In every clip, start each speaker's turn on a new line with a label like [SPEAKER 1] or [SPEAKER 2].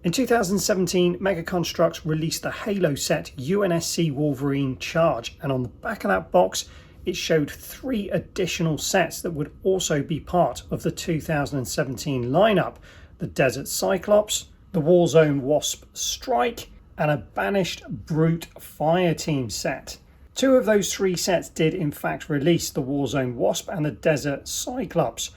[SPEAKER 1] In 2017, Mega Construx released the Halo set UNSC Wolverine Charge, and on the back of that box it showed 3 additional sets that would also be part of the 2017 lineup: the Desert Cyclops, the Warzone Wasp Strike, and a Banished Brute Fireteam set. 2 of those 3 sets did in fact release: the Warzone Wasp and the Desert Cyclops.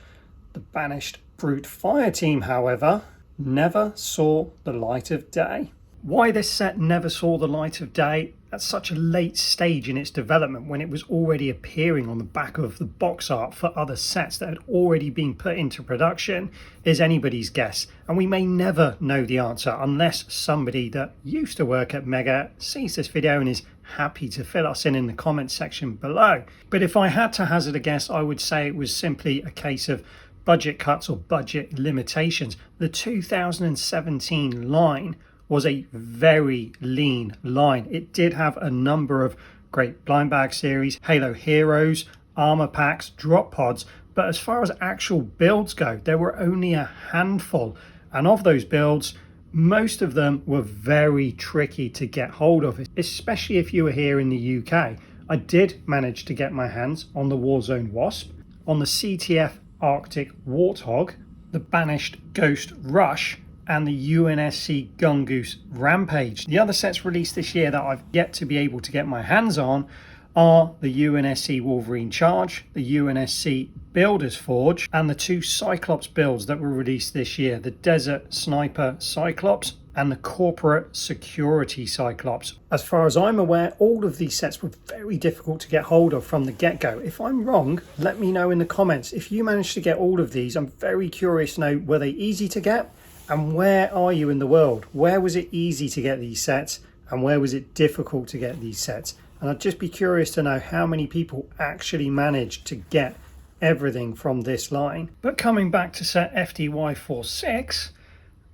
[SPEAKER 1] The Banished Brute Fireteam, however, never saw the light of day. Why this set never saw the light of day at such a late stage in its development, when it was already appearing on the back of the box art for other sets that had already been put into production, is anybody's guess, and we may never know the answer unless somebody that used to work at Mega sees this video and is happy to fill us in the comments section below. But if I had to hazard a guess, I would say it was simply a case of budget cuts or budget limitations. The 2017 line was a very lean line. It did have a number of great blind bag series, Halo Heroes, armor packs, drop pods, but as far as actual builds go, there were only a handful, and of those builds, most of them were very tricky to get hold of, especially if you were here in the UK. I did manage to get my hands on the Warzone Wasp, on the CTF Arctic Warthog, the Banished Ghost Rush, and the UNSC Gungoose Rampage. The other sets released this year that I've yet to be able to get my hands on are the UNSC Wolverine Charge, the UNSC Builder's Forge, and the 2 Cyclops builds that were released this year: the Desert Sniper Cyclops and the Corporate Security Cyclops. As far as I'm aware, all of these sets were very difficult to get hold of from the get-go. If I'm wrong, let me know in the comments. If you managed to get all of these, I'm very curious to know, were they easy to get? And where are you in the world? Where was it easy to get these sets, and where was it difficult to get these sets? And I'd just be curious to know how many people actually managed to get everything from this line. But coming back to set FDY46,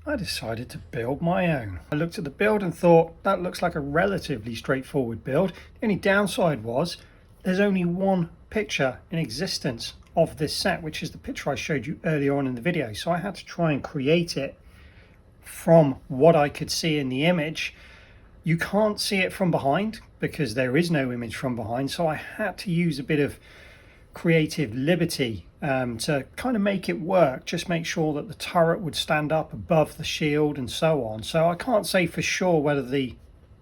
[SPEAKER 1] I decided to build my own. I looked at the build and thought, that looks like a relatively straightforward build. The only downside was there's only one picture in existence of this set, which is the picture I showed you earlier on in the video. So I had to try and create it from what I could see in the image. You can't see it from behind because there is no image from behind, so I had to use a bit of creative liberty to kind of make it work, just make sure that the turret would stand up above the shield and so on. So I can't say for sure whether the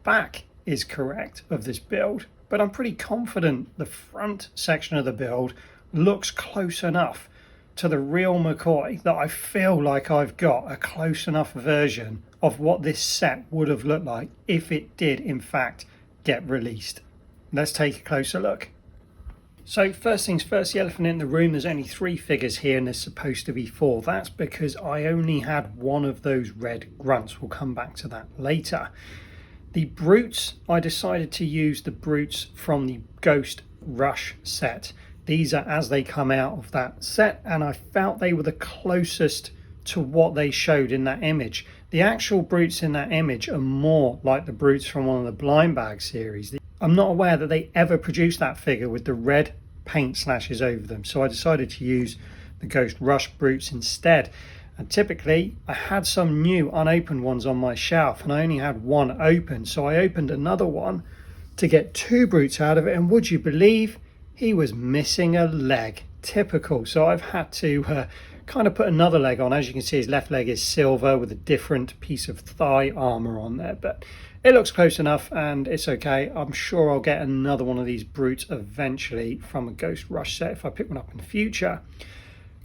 [SPEAKER 1] back is correct of this build, but I'm pretty confident the front section of the build looks close enough to the real McCoy that I feel like I've got a close enough version of what this set would have looked like if it did in fact get released. Let's take a closer look. So first things first, the elephant in the room, there's only 3 figures here and there's supposed to be 4. That's because I only had one of those red grunts. We'll come back to that later. The brutes, I decided to use the brutes from the Ghost Rush set. These are as they come out of that set, and I felt they were the closest to what they showed in that image. The actual brutes in that image are more like the brutes from one of the blind bag series. I'm not aware that they ever produced that figure with the red paint slashes over them, so I decided to use the Ghost Rush brutes instead. And typically I had some new unopened ones on my shelf and I only had one open, so I opened another one to get 2 brutes out of it, and would you believe he was missing a leg? Typical. So I've had to kind of put another leg on. As you can see, his left leg is silver with a different piece of thigh armor on there, but it looks close enough and it's okay. I'm sure I'll get another one of these brutes eventually from a Ghost Rush set if I pick one up in the future.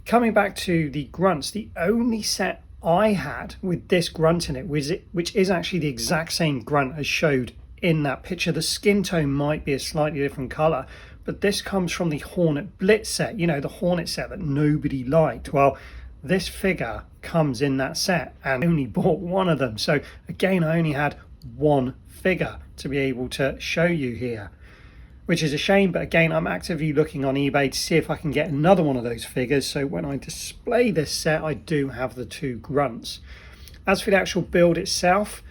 [SPEAKER 1] Coming back to the grunts, the only set I had with this grunt in it, which is actually the exact same grunt as showed in that picture. The skin tone might be a slightly different color, but this comes from the Hornet Blitz set, you know, the Hornet set that nobody liked. Well, this figure comes in that set and I only bought one of them. So again, I only had one figure to be able to show you here, which is a shame. But again, I'm actively looking on eBay to see if I can get another one of those figures, so when I display this set I do have the 2 grunts. As for the actual build itself,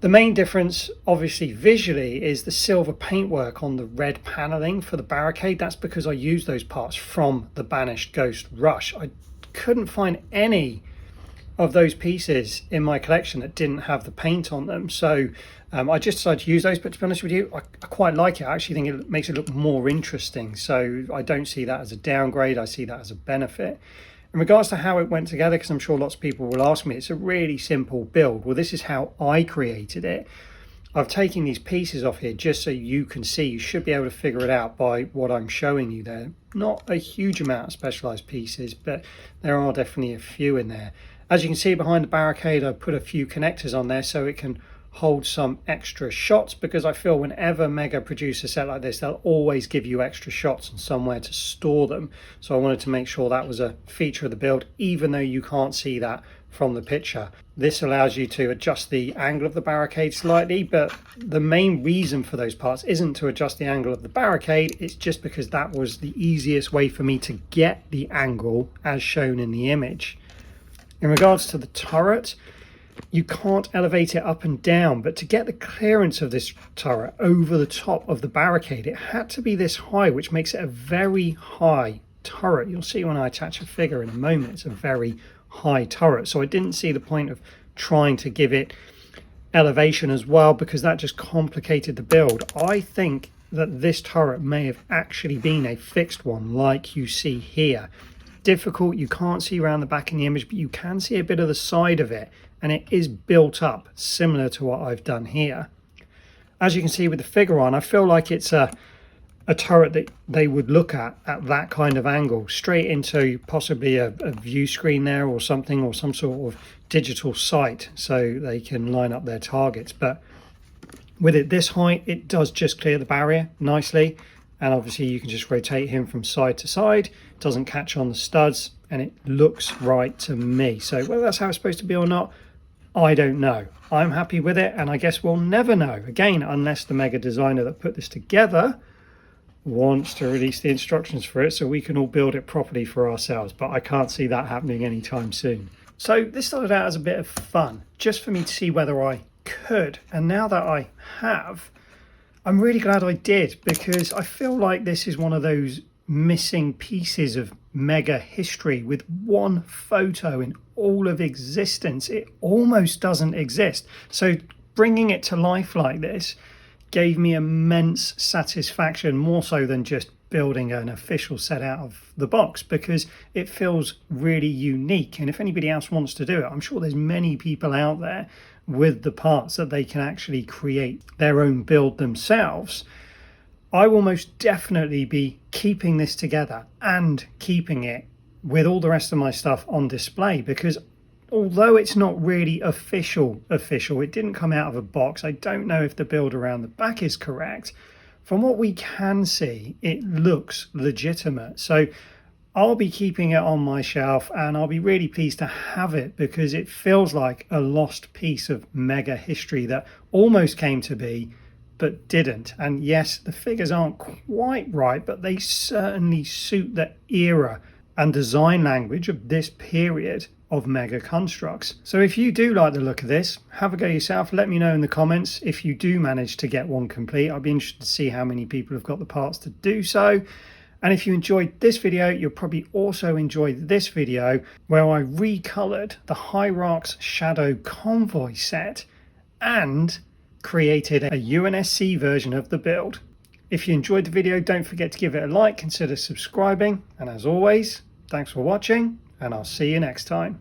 [SPEAKER 1] the main difference obviously visually is the silver paintwork on the red paneling for the barricade. That's because I used those parts from the Banished Ghost Rush. I couldn't find any of those pieces in my collection that didn't have the paint on them, so I just decided to use those. But to be honest with you, I quite like it. I actually think it makes it look more interesting, so I don't see that as a downgrade. I see that as a benefit. In regards to how it went together, because I'm sure lots of people will ask me, it's a really simple build. Well, this is how I created it. I've taken these pieces off here just so you can see. You should be able to figure it out by what I'm showing you there. Not a huge amount of specialized pieces, but there are definitely a few in there. As you can see behind the barricade, I put a few connectors on there so it can hold some extra shots, because I feel whenever Mega produce a set like this, they'll always give you extra shots and somewhere to store them. So I wanted to make sure that was a feature of the build, even though you can't see that from the picture. This allows you to adjust the angle of the barricade slightly, but the main reason for those parts isn't to adjust the angle of the barricade. It's just because that was the easiest way for me to get the angle as shown in the image. In regards to the turret, you can't elevate it up and down, but to get the clearance of this turret over the top of the barricade, it had to be this high, which makes it a very high turret. You'll see when I attach a figure in a moment, it's a very high turret. So I didn't see the point of trying to give it elevation as well, because that just complicated the build. I think that this turret may have actually been a fixed one, like you see here. Difficult, you can't see around the back in the image, but you can see a bit of the side of it, and it is built up similar to what I've done here. As you can see with the figure on, I feel like it's a turret that they would look at that kind of angle, straight into possibly a view screen there or something, or some sort of digital sight, so they can line up their targets. But with it this height, it does just clear the barrier nicely, and obviously you can just rotate him from side to side. It doesn't catch on the studs, and it looks right to me. So whether that's how it's supposed to be or not, I don't know. I'm happy with it, and I guess we'll never know, again, unless the Mega designer that put this together wants to release the instructions for it so we can all build it properly for ourselves. But I can't see that happening anytime soon. So this started out as a bit of fun, just for me to see whether I could, and now that I have, I'm really glad I did, because I feel like this is one of those missing pieces of Mega history. With one photo in all of existence, it almost doesn't exist. So bringing it to life like this gave me immense satisfaction, more so than just building an official set out of the box, because it feels really unique. And if anybody else wants to do it, I'm sure there's many people out there with the parts that they can actually create their own build themselves. I will most definitely be keeping this together and keeping it with all the rest of my stuff on display, because although it's not really official, it didn't come out of a box. I don't know if the build around the back is correct. From what we can see, it looks legitimate. So I'll be keeping it on my shelf, and I'll be really pleased to have it, because it feels like a lost piece of Mega history that almost came to be but didn't. And yes, the figures aren't quite right, but they certainly suit the era and design language of this period of Mega Construx. So if you do like the look of this, have a go yourself. Let me know in the comments if you do manage to get one complete. I'll be interested to see how many people have got the parts to do so. And if you enjoyed this video, you'll probably also enjoy this video, where I recolored the Hierarch's Shadow Convoy set and created a UNSC version of the build. If you enjoyed the video, don't forget to give it a like, consider subscribing, and as always, thanks for watching, and I'll see you next time.